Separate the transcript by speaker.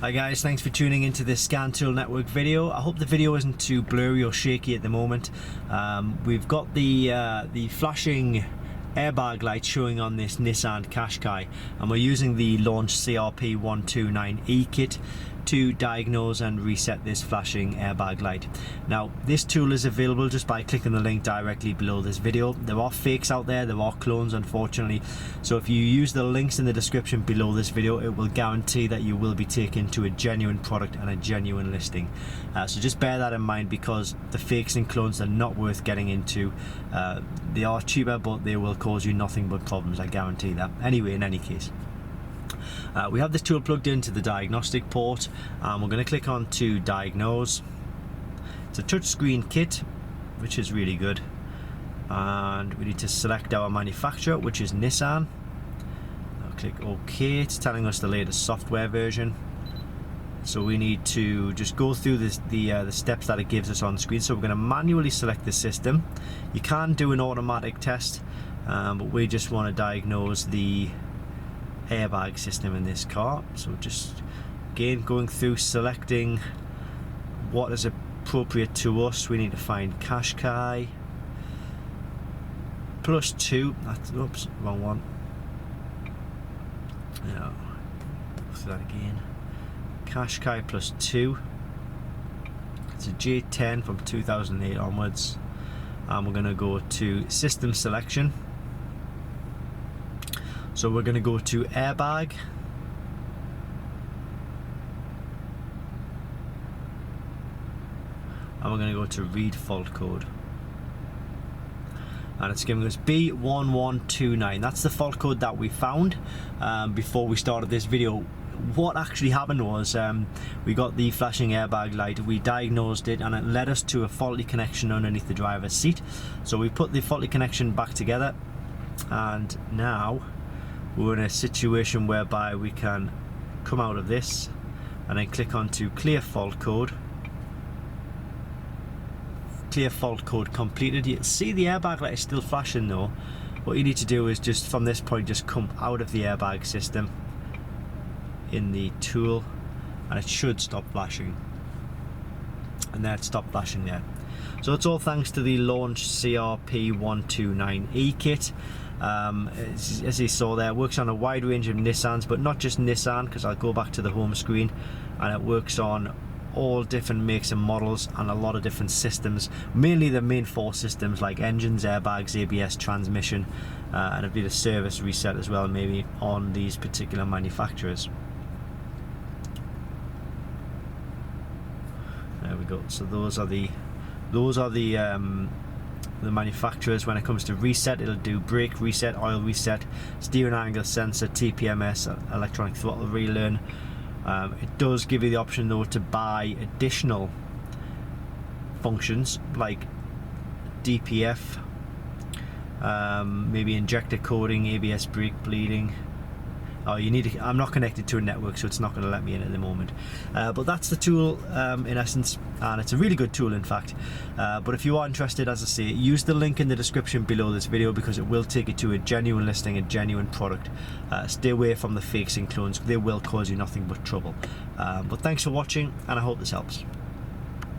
Speaker 1: Hi guys, thanks for tuning into this Scan Tool Network video. I hope the video isn't too blurry or shaky at the moment. We've got the flashing airbag light showing on this Nissan Qashqai, and we're using the Launch CRP129E kit to diagnose and reset this flashing airbag light. Now, this tool is available just by clicking the link directly below this video. There are fakes out there, there are clones unfortunately, so if you use the links in the description below this video, it will guarantee that you will be taken to a genuine product and a genuine listing. So just bear that in mind, because the fakes and clones are not worth getting into. They are cheaper, but they will cause you nothing but problems, I guarantee that. Anyway, in any case, we have this tool plugged into the diagnostic port, and we're going to click on to diagnose. It's a touchscreen kit, which is really good, and we need to select our manufacturer, which is Nissan. I'll click OK. It's telling us the latest software version, so we need to just go through the steps that it gives us on screen. So we're going to manually select the system. You can do an automatic test, but we just want to diagnose the airbag system in this car. So just again going through selecting what is appropriate to us. We need to find Qashqai +2. That's, oops, wrong one. Yeah, let's do that again. Qashqai +2. It's a J10 from 2008 onwards, and we're going to go to system selection. So we're going to go to airbag, and we're going to go to read fault code, and it's giving us B1129. That's the fault code that we found before we started this video. What actually happened was we got the flashing airbag light, we diagnosed it, and it led us to a faulty connection underneath the driver's seat. So we put the faulty connection back together, and now we're in a situation whereby we can come out of this and then click on to clear fault code. Clear fault code completed. You see the airbag light is still flashing though. What you need to do is just from this point just come out of the airbag system in the tool, and it should stop flashing, and then it stopped flashing there. So it's all thanks to the Launch CRP129E kit. As you saw there, it works on a wide range of Nissans, but not just Nissan, because I'll go back to the home screen, and it works on all different makes and models and a lot of different systems, mainly the main four systems like engines, airbags, ABS, transmission, and a bit of service reset as well, maybe on these particular manufacturers. There we go. So those are the manufacturers. When it comes to reset, it'll do brake reset, oil reset, steering angle sensor, TPMS, electronic throttle relearn. It does give you the option though to buy additional functions like DPF, maybe injector coding, ABS brake bleeding. Oh, you need to, I'm not connected to a network, so it's not going to let me in at the moment. But that's the tool in essence, and it's a really good tool in fact. But if you are interested, as I say, use the link in the description below this video, because it will take you to a genuine listing, a genuine product. Stay away from the fakes and clones, they will cause you nothing but trouble. But thanks for watching, and I hope this helps.